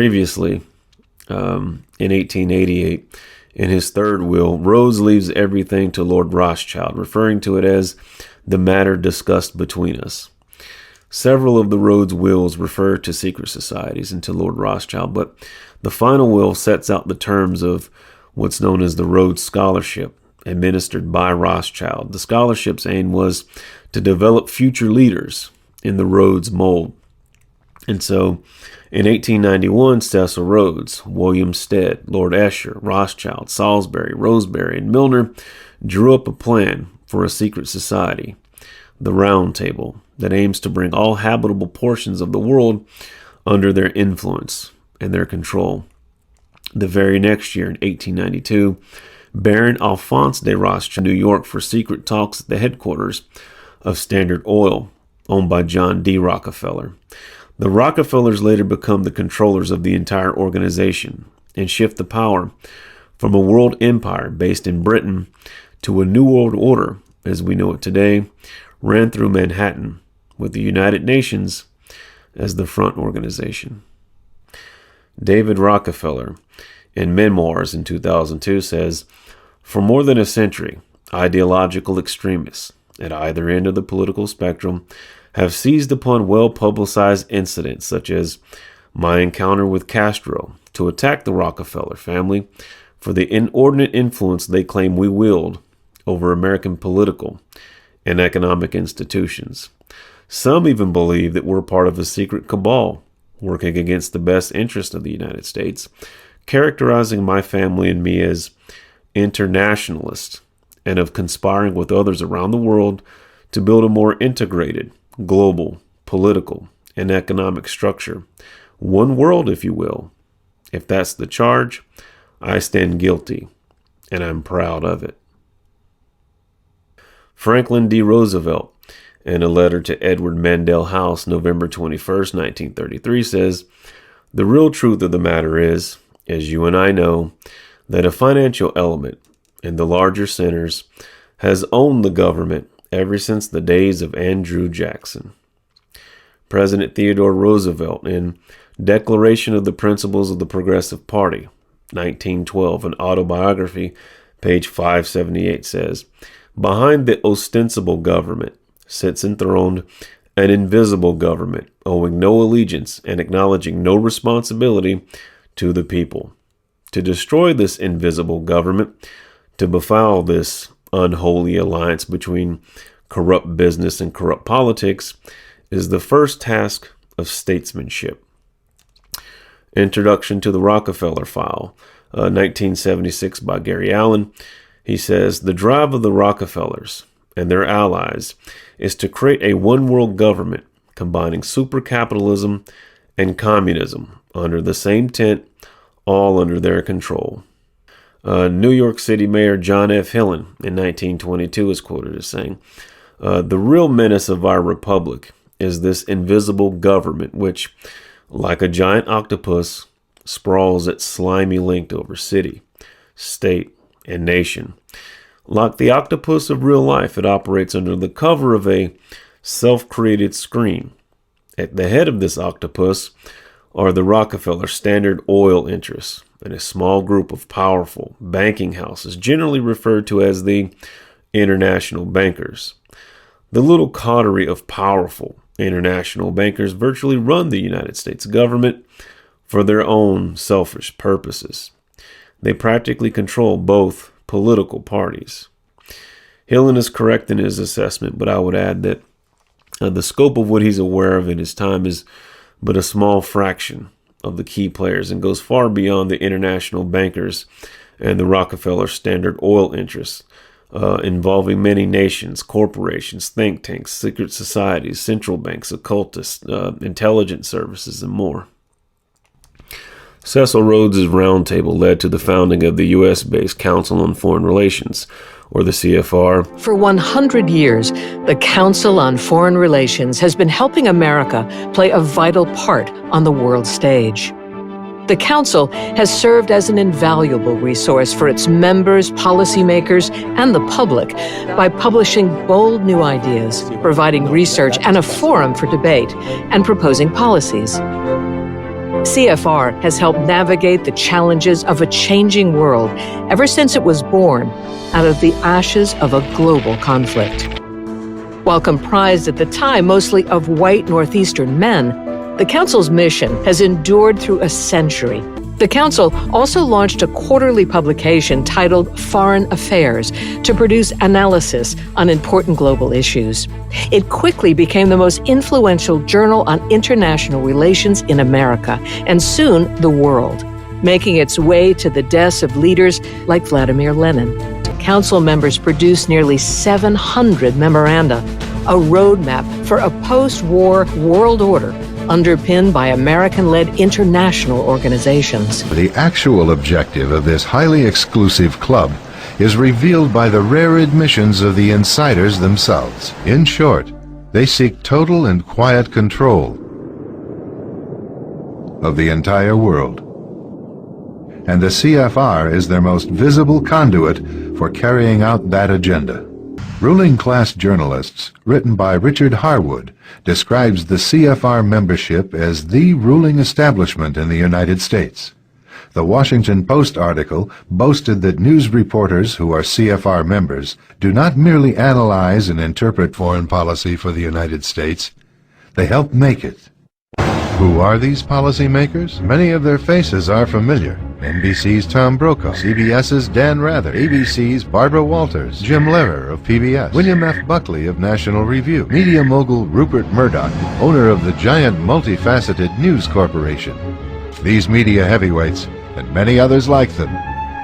Previously, in 1888, in his third will, Rhodes leaves everything to Lord Rothschild, referring to it as the matter discussed between us. Several of the Rhodes wills refer to secret societies and to Lord Rothschild, but the final will sets out the terms of what's known as the Rhodes Scholarship, administered by Rothschild. The scholarship's aim was to develop future leaders in the Rhodes mold. And so, in 1891, Cecil Rhodes, William Stead, Lord Esher, Rothschild, Salisbury, Rosebery, and Milner drew up a plan for a secret society, the Round Table, that aims to bring all habitable portions of the world under their influence and their control. The very next year, in 1892, Baron Alphonse de Rothschild, New York, for secret talks at the headquarters of Standard Oil, owned by John D. Rockefeller. The Rockefellers later become the controllers of the entire organization and shift the power from a world empire based in Britain to a new world order, as we know it today, ran through Manhattan, with the United Nations as the front organization. David Rockefeller, in Memoirs in 2002, says, "For more than a century, ideological extremists at either end of the political spectrum have seized upon well-publicized incidents such as my encounter with Castro to attack the Rockefeller family for the inordinate influence they claim we wield over American political and economic institutions. Some even believe that we're part of a secret cabal working against the best interest of the United States, characterizing my family and me as internationalists and of conspiring with others around the world to build a more integrated, global, political, and economic structure. One world, if you will. If that's the charge, I stand guilty, and I'm proud of it." Franklin D. Roosevelt, in a letter to Edward Mandell House, November 21st, 1933, says, "The real truth of the matter is, as you and I know, that a financial element in the larger centers has owned the government ever since the days of Andrew Jackson." President Theodore Roosevelt, in Declaration of the Principles of the Progressive Party, 1912, an autobiography, page 578, says, "Behind the ostensible government sits enthroned an invisible government, owing no allegiance and acknowledging no responsibility to the people. To destroy this invisible government, to befoul this unholy alliance between corrupt business and corrupt politics, is the first task of statesmanship." Introduction to the Rockefeller File, 1976, by Gary Allen. He says, "The drive of the Rockefellers and their allies is to create a one-world government combining supercapitalism and communism under the same tent, all under their control." New York City Mayor John F. Hillen in 1922 is quoted as saying, "The real menace of our republic is this invisible government which, like a giant octopus, sprawls its slimy length over city, state, and nation. Like the octopus of real life, it operates under the cover of a self-created screen. At the head of this octopus are the Rockefeller Standard Oil interests and a small group of powerful banking houses, generally referred to as the international bankers. The little coterie of powerful international bankers virtually run the United States government for their own selfish purposes. They practically control both political parties." Hillen is correct in his assessment, but I would add that the scope of what he's aware of in his time is but a small fraction of the key players and goes far beyond the international bankers and the Rockefeller Standard Oil interests, involving many nations, corporations, think tanks, secret societies, central banks, occultists, intelligence services, and more. Cecil Rhodes' Round Table led to the founding of the U.S.-based Council on Foreign Relations, or the CFR. For 100 years, the Council on Foreign Relations has been helping America play a vital part on the world stage. The Council has served as an invaluable resource for its members, policymakers, and the public by publishing bold new ideas, providing research and a forum for debate, and proposing policies. CFR has helped navigate the challenges of a changing world ever since it was born out of the ashes of a global conflict. While comprised at the time mostly of white Northeastern men, the Council's mission has endured through a century. The Council also launched a quarterly publication titled Foreign Affairs to produce analysis on important global issues. It quickly became the most influential journal on international relations in America, and soon the world, making its way to the desks of leaders like Vladimir Lenin. Council members produced nearly 700 memoranda, a roadmap for a post-war world order underpinned by American-led international organizations. The actual objective of this highly exclusive club is revealed by the rare admissions of the insiders themselves. In short, they seek total and quiet control of the entire world. And the CFR is their most visible conduit for carrying out that agenda. Ruling Class Journalists, written by Richard Harwood, describes the CFR membership as the ruling establishment in the United States. The Washington Post article boasted that news reporters who are CFR members do not merely analyze and interpret foreign policy for the United States, they help make it. Who are these policymakers? Many of their faces are familiar. NBC's Tom Brokaw, CBS's Dan Rather, ABC's Barbara Walters, Jim Lehrer of PBS, William F. Buckley of National Review, media mogul Rupert Murdoch, owner of the giant multifaceted News Corporation. These media heavyweights, and many others like them,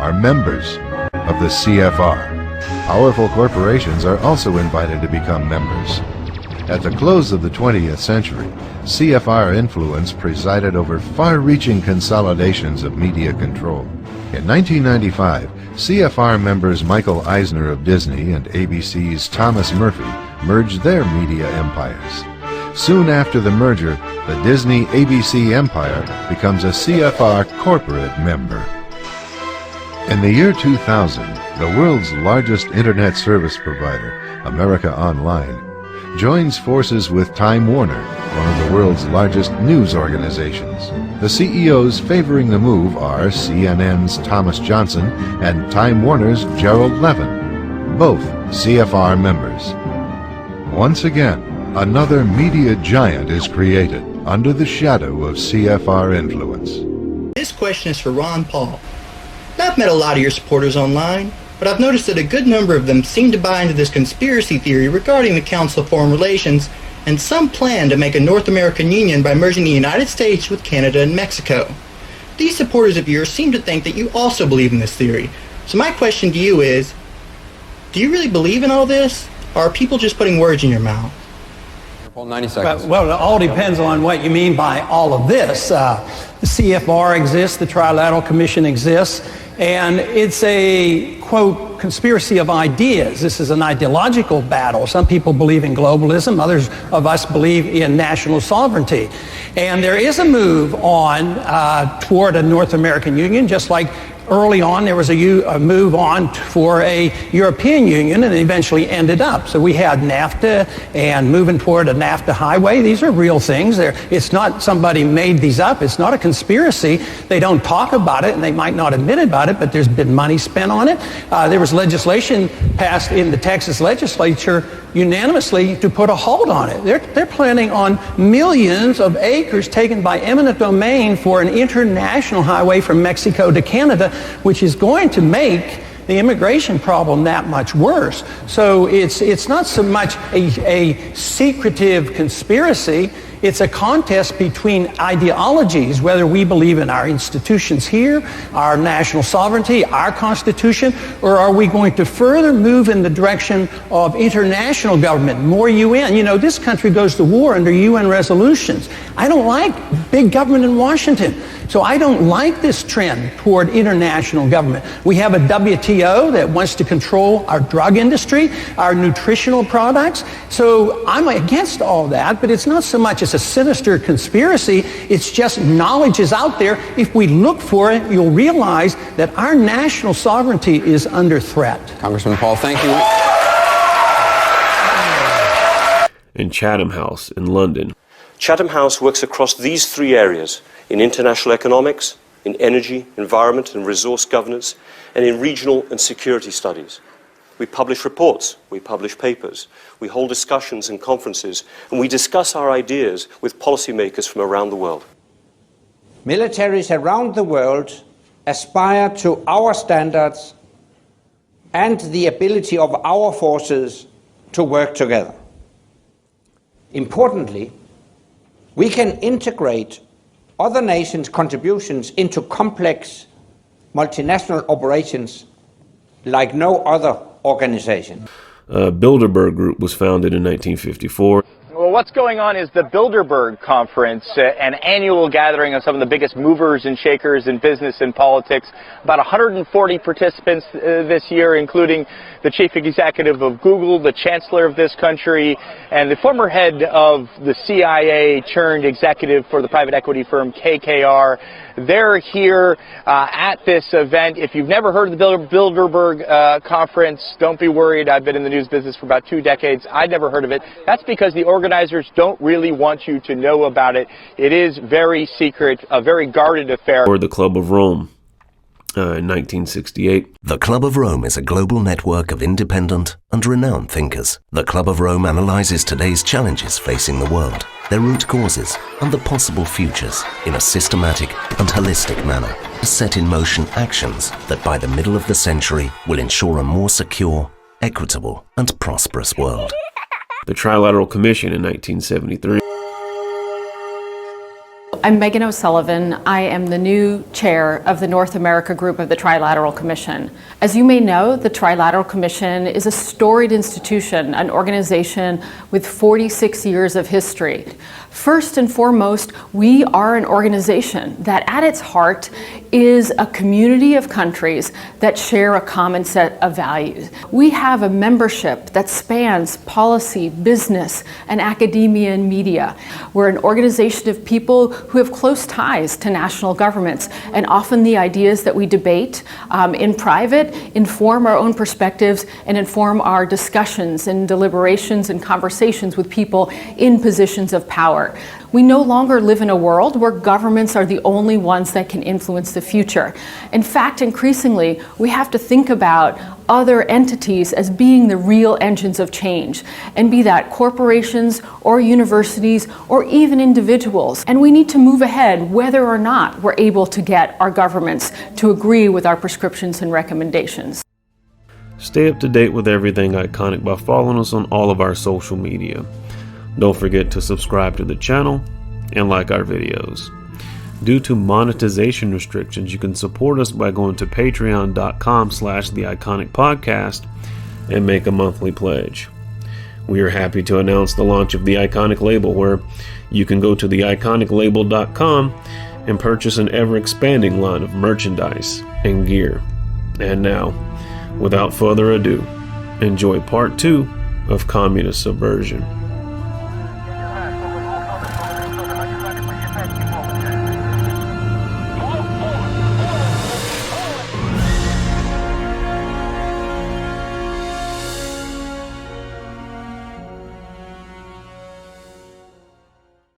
are members of the CFR. Powerful corporations are also invited to become members. At the close of the 20th century, CFR influence presided over far-reaching consolidations of media control. In 1995, CFR members Michael Eisner of Disney and ABC's Thomas Murphy merged their media empires. Soon after the merger, the Disney-ABC empire becomes a CFR corporate member. In the year 2000, the world's largest internet service provider, America Online, joins forces with Time Warner, one of the world's largest news organizations. The CEOs favoring the move are CNN's Thomas Johnson and Time Warner's Gerald Levin, both CFR members. Once again, another media giant is created under the shadow of CFR influence. This question is for Ron Paul. Now, I've met a lot of your supporters online, but I've noticed that a good number of them seem to buy into this conspiracy theory regarding the Council of Foreign Relations and some plan to make a North American Union by merging the United States with Canada and Mexico. These supporters of yours seem to think that you also believe in this theory. So my question to you is, do you really believe in all this, or are people just putting words in your mouth? 90 seconds. Well, it all depends on what you mean by all of this. The CFR exists, the Trilateral Commission exists, and it's a, quote, conspiracy of ideas. This is an ideological battle. Some people believe in globalism, others of us believe in national sovereignty. And there is a move on toward a North American Union, just like early on there was a move on for a European Union, and it eventually ended up. So we had NAFTA and moving toward a NAFTA highway. These are real things. It's not somebody made these up. It's not a conspiracy. They don't talk about it, and they might not admit about it, but there's been money spent on it. There was legislation passed in the Texas legislature unanimously to put a hold on it. They're planning on millions of acres taken by eminent domain for an international highway from Mexico to Canada, which is going to make the immigration problem that much worse. So it's not so much a secretive conspiracy. It's a contest between ideologies, whether we believe in our institutions here, our national sovereignty, our Constitution, or are we going to further move in the direction of international government, more UN? You know, this country goes to war under UN resolutions. I don't like big government in Washington. So I don't like this trend toward international government. We have a WTO that wants to control our drug industry, our nutritional products. So I'm against all that, but it's not so much as a sinister conspiracy. It's just knowledge is out there. If we look for it, you'll realize that our national sovereignty is under threat. Congressman Paul, thank you. In Chatham House in London. Chatham House works across these three areas: in international economics, in energy, environment and resource governance, and in regional and security studies. We publish reports, we publish papers, we hold discussions and conferences, and we discuss our ideas with policymakers from around the world. Militaries around the world aspire to our standards and the ability of our forces to work together. Importantly, we can integrate other nations' contributions into complex multinational operations like no other organization. Bilderberg Group was founded in 1954. Well, what's going on is the Bilderberg Conference, an annual gathering of some of the biggest movers and shakers in business and politics. About 140 participants this year, including the chief executive of Google, the chancellor of this country, and the former head of the CIA turned executive for the private equity firm KKR. They're here at this event. If you've never heard of the Bilderberg Conference, don't be worried. I've been in the news business for about 2 decades. I'd never heard of it. That's because the organizers don't really want you to know about it. It is very secret, a very guarded affair. Or the Club of Rome in 1968. The Club of Rome is a global network of independent and renowned thinkers. The Club of Rome analyzes today's challenges facing the world, their root causes, and the possible futures in a systematic and holistic manner to set in motion actions that by the middle of the century will ensure a more secure, equitable, and prosperous world. The Trilateral Commission in 1973. I'm Megan O'Sullivan. I am the new chair of the North America group of the Trilateral Commission. As you may know, the Trilateral Commission is a storied institution, an organization with 46 years of history. First and foremost, we are an organization that at its heart is a community of countries that share a common set of values. We have a membership that spans policy, business, and academia and media. We're an organization of people who have close ties to national governments, and often the ideas that we debate in private inform our own perspectives and inform our discussions and deliberations and conversations with people in positions of power. We no longer live in a world where governments are the only ones that can influence the future. In fact, increasingly, we have to think about other entities as being the real engines of change, and be that corporations or universities or even individuals. And we need to move ahead whether or not we're able to get our governments to agree with our prescriptions and recommendations. Stay up to date with everything Iconic by following us on all of our social media. Don't forget to subscribe to the channel and like our videos. Due to monetization restrictions, you can support us by going to patreon.com/theiconicpodcast and make a monthly pledge. We are happy to announce the launch of the Iconic Label, where you can go to theiconiclabel.com and purchase an ever-expanding line of merchandise and gear. And now, without further ado, enjoy part 2 of Communist Subversion.